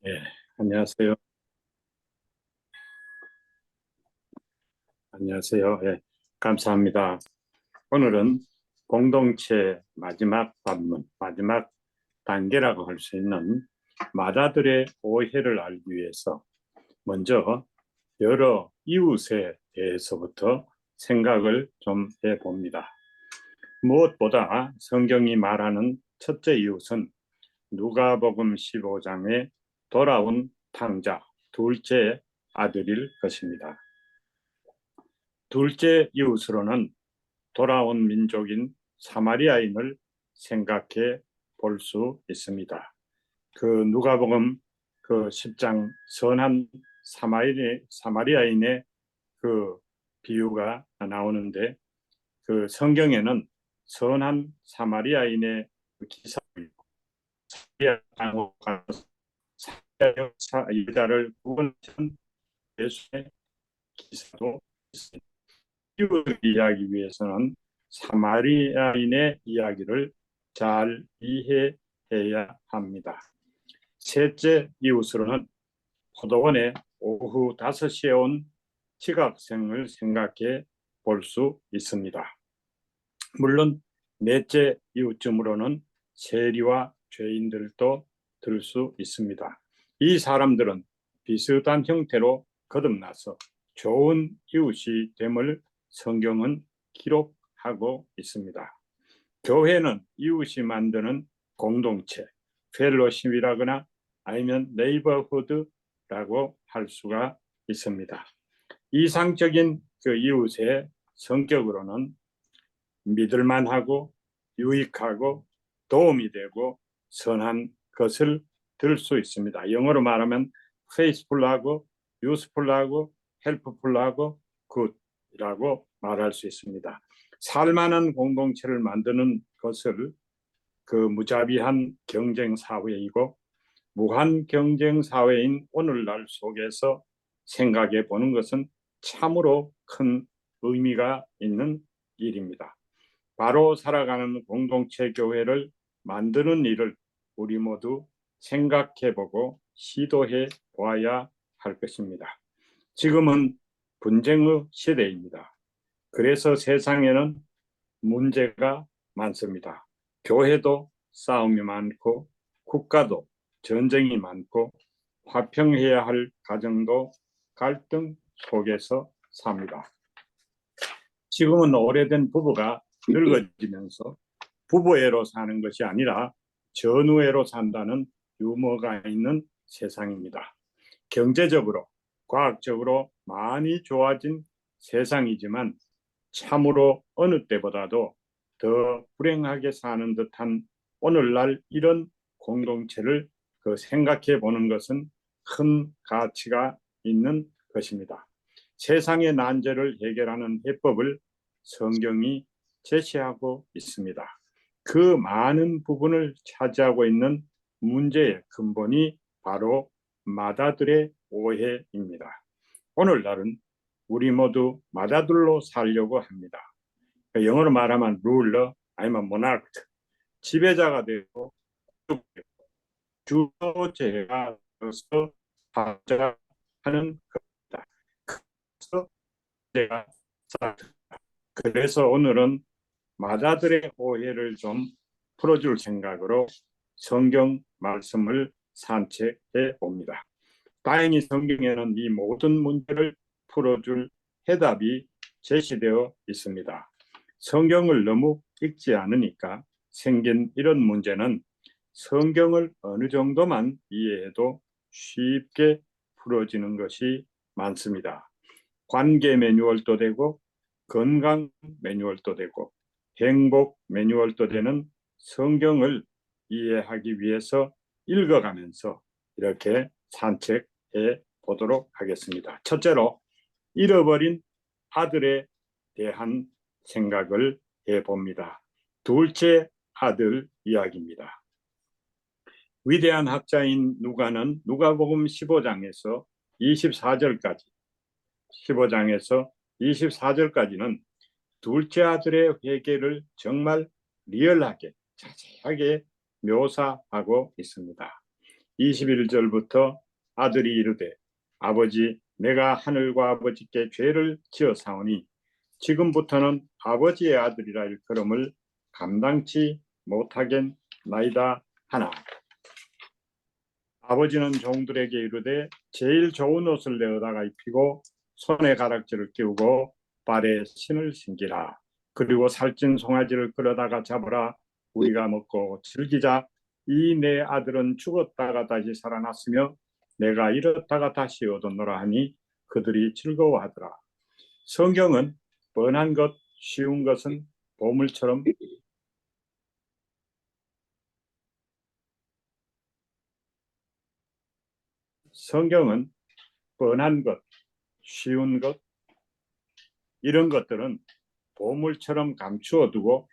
예, 안녕하세요. 안녕하세요. 예, 감사합니다. 오늘은 공동체 마지막 반문, 마지막 단계라고 할 수 있는 마다들의 오해를 알기 위해서 먼저 여러 이웃에 대해서부터 생각을 좀 해봅니다. 무엇보다 성경이 말하는 첫째 이웃은 누가복음 15장에 돌아온 탕자, 둘째 아들일 것입니다. 둘째 이웃으로는 돌아온 민족인 사마리아인을 생각해 볼 수 있습니다. 그 누가복음 그 10장 선한 사마리아인의 그 비유가 나오는데, 그 성경에는 선한 사마리아인의 그 기사를 여자를 구원한 예수의 기사도 있습니다. 이웃을 이해하기 위해서는 사마리아인의 이야기를 잘 이해해야 합니다. 셋째 이웃으로는 포도원에 오후 5시에 온 지각생을 생각해 볼 수 있습니다. 물론 넷째 이웃쯤으로는 세리와 죄인들도 들 수 있습니다. 이 사람들은 비슷한 형태로 거듭나서 좋은 이웃이 됨을 성경은 기록하고 있습니다. 교회는 이웃이 만드는 공동체, 펠로십이라거나 아니면 네이버후드라고 할 수가 있습니다. 이상적인 그 이웃의 성격으로는 믿을만하고 유익하고 도움이 되고 선한 것을 들 수 있습니다. 영어로 말하면 faithful하고 useful하고 helpful하고 good이라고 말할 수 있습니다. 살만한 공동체를 만드는 것을 그 무자비한 경쟁 사회이고 무한 경쟁 사회인 오늘날 속에서 생각해 보는 것은 참으로 큰 의미가 있는 일입니다. 바로 살아가는 공동체 교회를 만드는 일을 우리 모두 생각해보고 시도해 보아야 할 것입니다. 지금은 분쟁의 시대입니다. 그래서 세상에는 문제가 많습니다. 교회도 싸움이 많고 국가도 전쟁이 많고 화평해야 할 가정도 갈등 속에서 삽니다. 지금은 오래된 부부가 늙어지면서 부부애로 사는 것이 아니라 전우애로 산다는 유머가 있는 세상입니다. 경제적으로, 과학적으로 많이 좋아진 세상이지만 참으로 어느 때보다도 더 불행하게 사는 듯한 오늘날 이런 공동체를 생각해 보는 것은 큰 가치가 있는 것입니다. 세상의 난제를 해결하는 해법을 성경이 제시하고 있습니다. 그 많은 부분을 차지하고 있는 문제의 근본이 바로 마다들의 오해입니다. 오늘날은 우리 모두 마다들로 살려고 합니다. 영어로 말하면 룰러 아니면 모나크, 지배자가 되고 주도제가 되어서 하는 겁니다. 그래서 오늘은 마다들의 오해를 좀 풀어줄 생각으로 성경 말씀을 산책해 봅니다. 다행히 성경에는 이 모든 문제를 풀어줄 해답이 제시되어 있습니다. 성경을 너무 읽지 않으니까 생긴 이런 문제는 성경을 어느 정도만 이해해도 쉽게 풀어지는 것이 많습니다. 관계 매뉴얼도 되고 건강 매뉴얼도 되고 행복 매뉴얼도 되는 성경을 이해하기 위해서 읽어가면서 이렇게 산책해 보도록 하겠습니다. 첫째로 잃어버린 아들에 대한 생각을 해봅니다. 둘째 아들 이야기입니다. 위대한 학자인 누가는 누가복음 15장에서 24절까지 15장에서 24절까지는 둘째 아들의 회개를 정말 리얼하게 자세하게 묘사하고 있습니다. 21절부터 아들이 이르되 아버지 내가 하늘과 아버지께 죄를 지었사오니 지금부터는 아버지의 아들이라 일컬음을 감당치 못하겠나이다 하나 아버지는 종들에게 이르되 제일 좋은 옷을 내어다가 입히고 손에 가락지를 끼우고 발에 신을 신기라. 그리고 살찐 송아지를 끌어다가 잡으라. 우리가 먹고 즐기자. 이 내 아들은 죽었다가 다시 살아났으며 내가 잃었다가 다시 얻었노라 하니 그들이 즐거워하더라. 성경은 뻔한 것, 쉬운 것은 보물처럼 성경은 뻔한 것, 쉬운 것, 이런 것들은 보물처럼 감추어 두고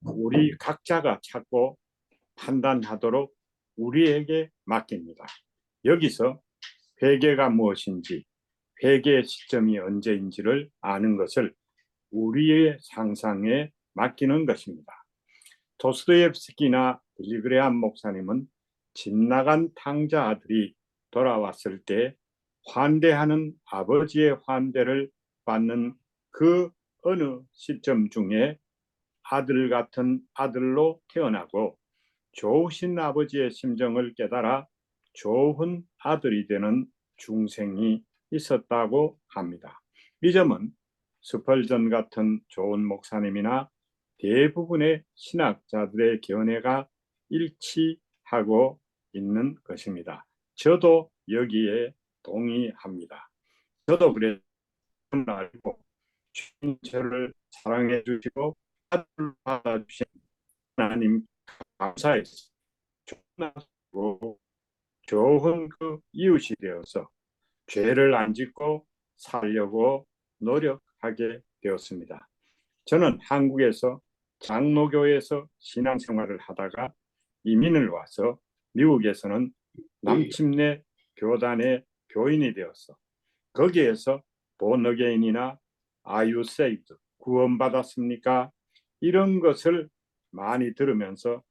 우리 각자가 찾고 판단하도록 우리에게 맡깁니다. 여기서 회개가 무엇인지, 회개의 시점이 언제인지를 아는 것을 우리의 상상에 맡기는 것입니다. 도스토옙스키나 빌리그레암 목사님은 집 나간 탕자 아들이 돌아왔을 때 환대하는 아버지의 환대를 받는 그 어느 시점 중에 아들 같은 아들로 태어나고 좋으신 아버지의 심정을 깨달아 좋은 아들이 되는 중생이 있었다고 합니다. 이 점은 스펄전 같은 좋은 목사님이나 대부분의 신학자들의 견해가 일치하고 있는 것입니다. 저도 여기에 동의합니다. 저도 그래서 알고 주님 저를 사랑해 주시고 아들을 받아주신 하나님 감사해서 좋은 그 이웃이 되어서 죄를 안 짓고 살려고 노력하게 되었습니다. 저는 한국에서 장로교에서 신앙생활을 하다가 이민을 와서 미국에서는 남침내 교단의 교인이 되었어. 거기에서 본어게인이나 Are you saved? 구원받았습니까? 이런 것을 많이 들으면서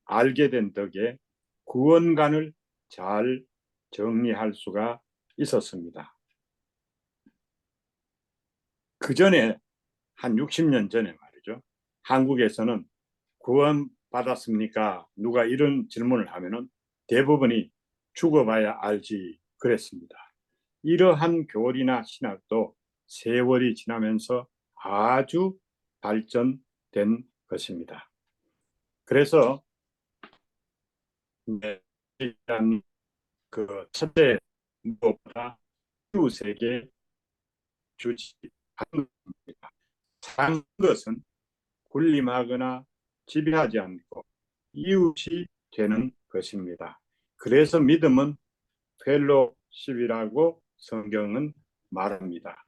알게 된 덕에 구원관을 잘 정리할 수가 있었습니다. 그 전에 한 60년 전에 말이죠. 한국에서는 구원 받았습니까? 누가 이런 질문을 하면은 대부분이 죽어봐야 알지 그랬습니다. 이러한 교리나 신학도 세월이 지나면서 아주 발전된 것입니다. 그래서 일단 그 첫째 무엇보다 이웃에게 주지 않는 겁니다. 사는 것은 군림하거나 지배하지 않고 이웃이 되는 것입니다. 그래서 믿음은 펠로십이라고 성경은 말합니다.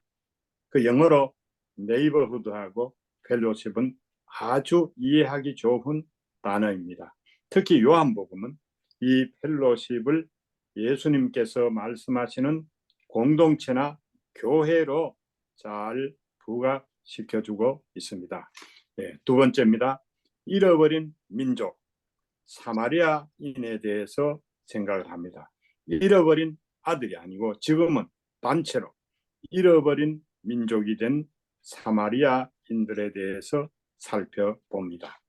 그 영어로 네이버후드하고 펠로십은 아주 이해하기 좋은 단어입니다. 특히 요한복음은 이 펠로십을 예수님께서 말씀하시는 공동체나 교회로 잘 부각시켜주고 있습니다. 네, 두 번째입니다. 잃어버린 민족, 사마리아인에 대해서 생각을 합니다. 잃어버린 아들이 아니고 지금은 단체로 잃어버린 민족이 된 사마리아인들에 대해서 살펴봅니다.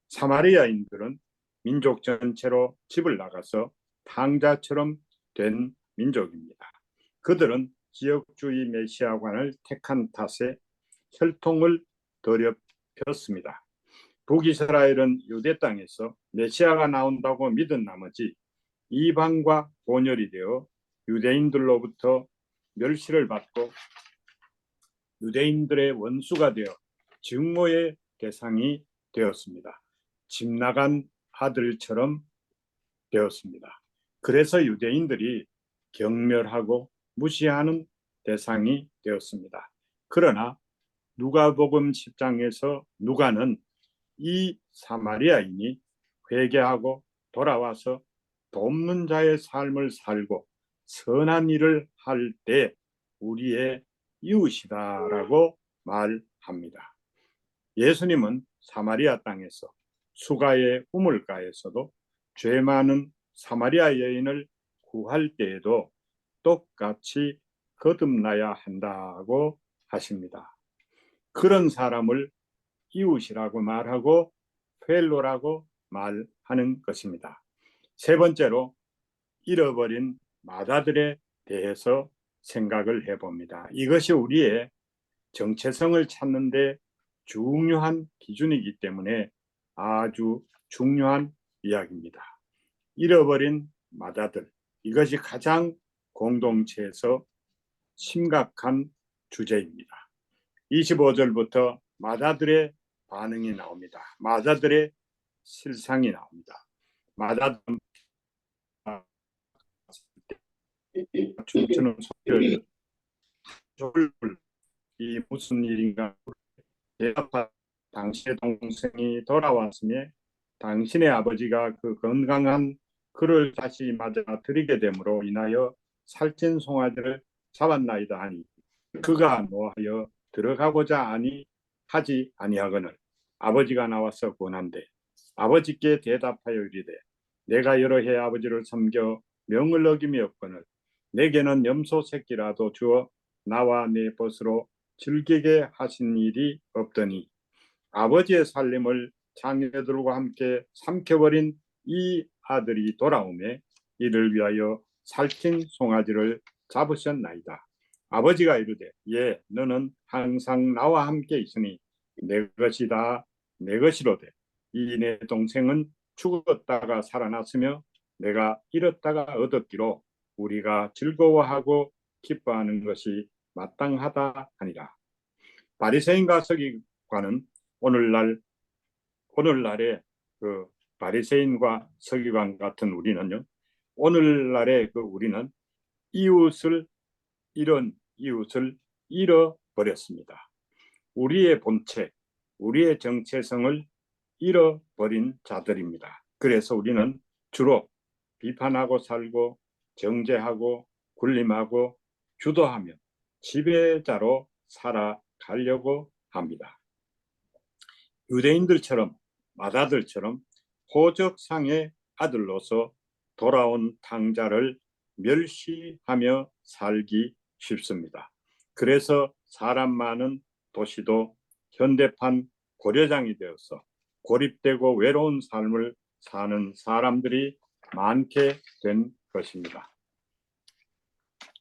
사마리아인들은 민족 전체로 집을 나가서 탕자처럼 된 민족입니다. 그들은 지역주의 메시아관을 택한 탓에 혈통을 더럽혔습니다. 북이스라엘은 유대 땅에서 메시아가 나온다고 믿은 나머지 이방과 혼혈이 되어 유대인들로부터 멸시를 받고 유대인들의 원수가 되어 증오의 대상이 되었습니다. 집 나간 아들처럼 되었습니다. 그래서 유대인들이 경멸하고 무시하는 대상이 되었습니다. 그러나 누가복음 10장에서 누가는 이 사마리아인이 회개하고 돌아와서 돕는 자의 삶을 살고 선한 일을 할 때 우리의 이웃이다라고 말합니다. 예수님은 사마리아 땅에서 수가의 우물가에서도 죄 많은 사마리아 여인을 구할 때에도 똑같이 거듭나야 한다고 하십니다. 그런 사람을 이웃이라고 말하고 펠로라고 말하는 것입니다. 세 번째로 잃어버린 마다들에 대해서 생각을 해봅니다. 이것이 우리의 정체성을 찾는 데 중요한 기준이기 때문에 아주 중요한 이야기입니다. 잃어버린 마다들, 이것이 가장 공동체에서 심각한 주제입니다. 25절부터 마다들의 반응이 나옵니다. 마다들의 실상이 나옵니다. 마다들은 춤추는 소리를 이 무슨 일인가 대답하 당신의 동생이 돌아왔으며 당신의 아버지가 그 건강한 그를 다시 맞아 들이게 됨으로 인하여 살찐 송아지를 잡았나이다 하니 그가 노하여 들어가고자 하지 아니하거늘 아버지가 나와서 권한대 아버지께 대답하여 이르되 내가 여러 해 아버지를 섬겨 명을 어김이 없거늘 내게는 염소 새끼라도 주어 나와 내 벗으로 즐기게 하신 일이 없더니 아버지의 살림을 자녀들과 함께 삼켜버린 이 아들이 돌아오매 이를 위하여 살찐 송아지를 잡으셨나이다. 아버지가 이르되 예 너는 항상 나와 함께 있으니 내 것이 다 내 것이로되 이 내 동생은 죽었다가 살아났으며 내가 잃었다가 얻었기로 우리가 즐거워하고 기뻐하는 것이 마땅하다 하니라. 바리새인과 서기관은 오늘날의 그 바리새인과 서기관 같은 우리는요. 오늘날의 그 우리는 이런 이웃을 잃어버렸습니다. 우리의 본체, 우리의 정체성을 잃어버린 자들입니다. 그래서 우리는 주로 비판하고 살고 정죄하고 군림하고 주도하며 지배자로 살아가려고 합니다. 유대인들처럼 마다들처럼 호적상의 아들로서 돌아온 탕자를 멸시하며 살기 쉽습니다. 그래서 사람 많은 도시도 현대판 고려장이 되어서 고립되고 외로운 삶을 사는 사람들이 많게 된 것입니다.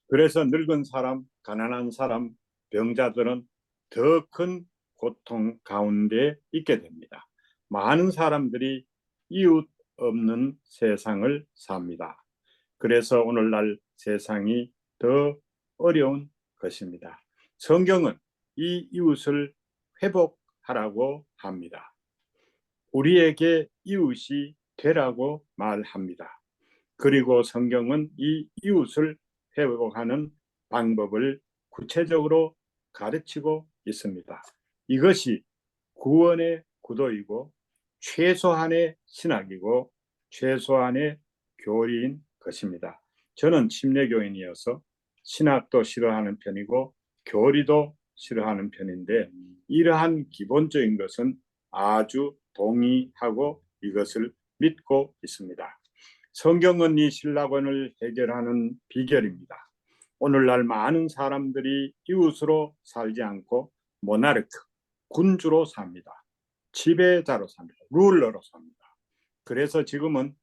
그래서 늙은 사람, 가난한 사람, 병자들은 더 큰 고통 가운데 있게 됩니다. 많은 사람들이 이웃 없는 세상을 삽니다. 그래서 오늘날 세상이 더 어려운 것입니다. 성경은 이 이웃을 회복하라고 합니다. 우리에게 이웃이 되라고 말합니다. 그리고 성경은 이 이웃을 회복하는 방법을 구체적으로 가르치고 있습니다. 이것이 구원의 구도이고 최소한의 신학이고 최소한의 교리인 것입니다. 저는 침례교인이어서 신학도 싫어하는 편이고 교리도 싫어하는 편인데 이러한 기본적인 것은 아주 동의하고 이것을 믿고 있습니다. 성경은 이 신라권을 해결하는 비결입니다. 오늘날 많은 사람들이 이웃으로 살지 않고 모나르크, 군주로 삽니다. 지배자로 삽니다. 룰러로 삽니다. 그래서 지금은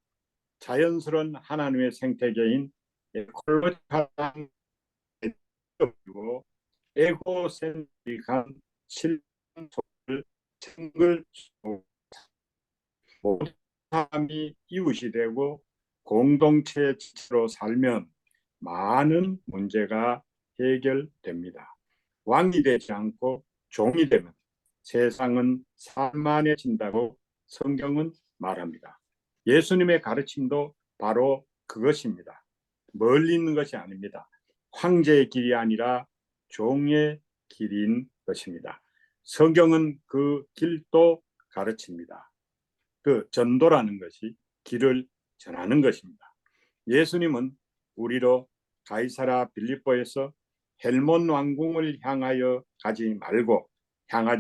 자연스러운 하나님의 생태계인 에콜로지컬한 에고센트릭한 실존을 챙길 모든 사람이 이웃이 되고 공동체 지체로 살면 많은 문제가 해결됩니다. 왕이 되지 않고 종이 되면 세상은 산만해진다고 성경은 말합니다. 예수님의 가르침도 바로 그것입니다. 멀리 있는 것이 아닙니다. 황제의 길이 아니라 종의 길인 것입니다. 성경은 그 길도 가르칩니다. 그 전도라는 것이 길을 전하는 것입니다. 예수님은 우리로 가이사라 빌립보에서 헬몬 왕궁을 향하지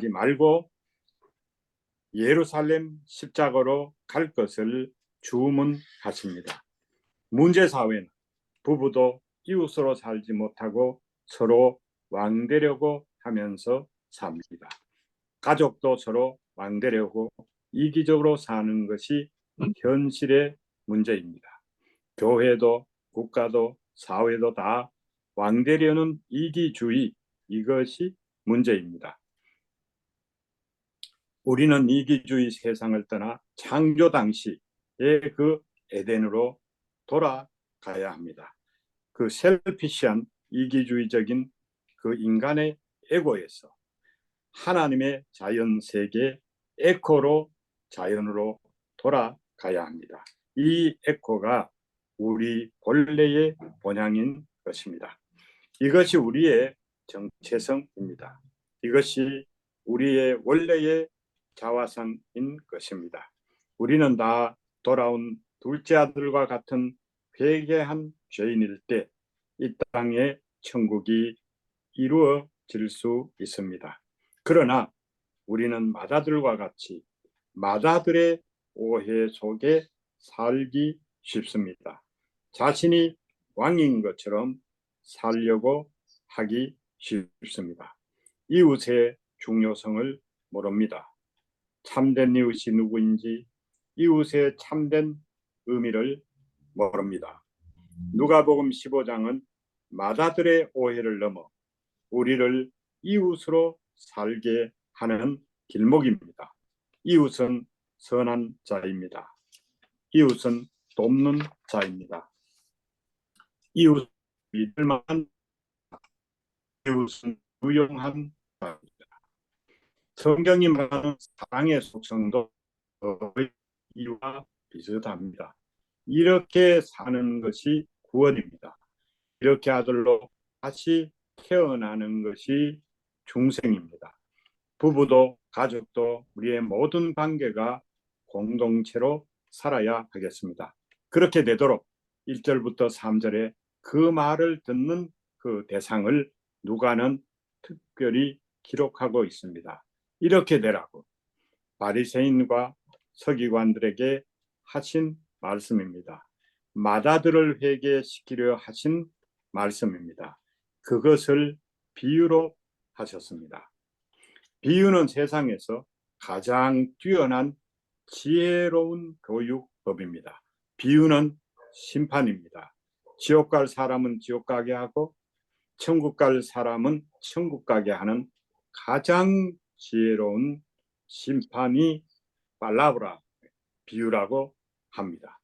말고 예루살렘 십자가로 갈 것을 주문하십니다. 문제사회는 부부도 이웃으로 살지 못하고 서로 왕되려고 하면서 삽니다. 가족도 서로 왕되려고 이기적으로 사는 것이 현실의 문제입니다. 교회도 국가도 사회도 다 왕되려는 이기주의, 이것이 문제입니다. 우리는 이기주의 세상을 떠나 창조 당시의 그 에덴으로 돌아가야 합니다. 그 셀피시한 이기주의적인 그 인간의 에고에서 하나님의 자연 세계 에코로 자연으로 돌아가야 합니다. 이 에코가 우리 본래의 본향인 것입니다. 이것이 우리의 정체성입니다. 이것이 우리의 원래의 자화상인 것입니다. 우리는 다 돌아온 둘째 아들과 같은 회개한 죄인일 때 이 땅에 천국이 이루어질 수 있습니다. 그러나 우리는 마다들과 같이 마다들의 오해 속에 살기 쉽습니다. 자신이 왕인 것처럼 살려고 하기 쉽습니다. 이웃의 중요성을 모릅니다. 참된 이웃이 누구인지, 이웃의 참된 의미를 모릅니다. 누가복음 15장은 마다들의 오해를 넘어 우리를 이웃으로 살게 하는 길목입니다. 이웃은 선한 자입니다. 이웃은 돕는 자입니다. 이웃은 믿을만한, 이웃은 유용한 자입니다. 성경이 말하는 사랑의 속성도 이와 비슷합니다. 이렇게 사는 것이 구원입니다. 이렇게 아들로 다시 태어나는 것이 중생입니다. 부부도 가족도 우리의 모든 관계가 공동체로 살아야 하겠습니다. 그렇게 되도록 1절부터 3절에 그 말을 듣는 그 대상을 누가는 특별히 기록하고 있습니다. 이렇게 되라고 바리새인과 서기관들에게 하신 말씀입니다. 마다들을 회개시키려 하신 말씀입니다. 그것을 비유로 하셨습니다. 비유는 세상에서 가장 뛰어난 지혜로운 교육법입니다. 비유는 심판입니다. 지옥 갈 사람은 지옥 가게 하고 천국 갈 사람은 천국 가게 하는 가장 지혜로운 심판이 팔라브라, 비유라고 합니다.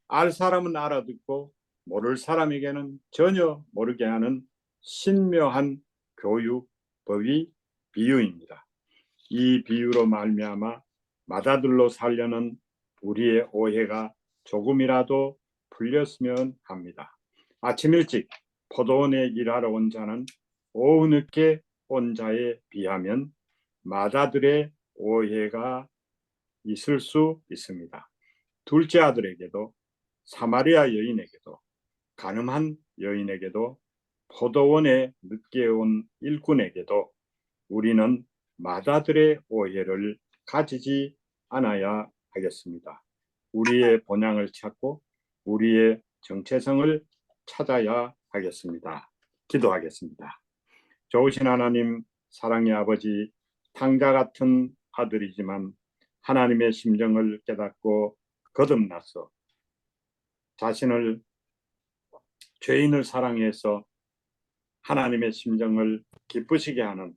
알 사람은 알아듣고 모를 사람에게는 전혀 모르게 하는 신묘한 교육법이 비유입니다. 이 비유로 말미암아 마다들로 살려는 우리의 오해가 조금이라도 풀렸으면 합니다. 아침 일찍 포도원에 일하러 온 자는 오후 늦게 온 자에 비하면 마다들의 오해가 있을 수 있습니다. 둘째 아들에게도 사마리아 여인에게도 가늠한 여인에게도 포도원에 늦게 온 일꾼에게도 우리는 마다들의 오해를 가지지 않아야 하겠습니다. 우리의 본향을 찾고 우리의 정체성을 찾아야 하겠습니다. 기도하겠습니다. 좋으신 하나님, 사랑의 아버지, 탕자 같은 아들이지만 하나님의 심정을 깨닫고 거듭나서 자신을 죄인을 사랑해서 하나님의 심정을 기쁘시게 하는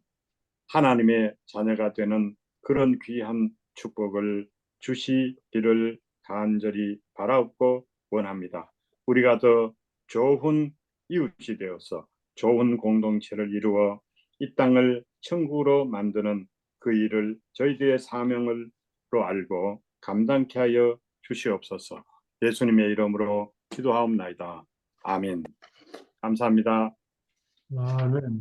하나님의 자녀가 되는 그런 귀한 축복을 주시기를 간절히 바라옵고 원합니다. 우리가 더 좋은 이웃이 되어서 좋은 공동체를 이루어 이 땅을 천국으로 만드는 그 일을 저희들의 사명으로 알고 감당케 하여 주시옵소서. 예수님의 이름으로 기도하옵나이다. 아멘. 감사합니다. 아멘.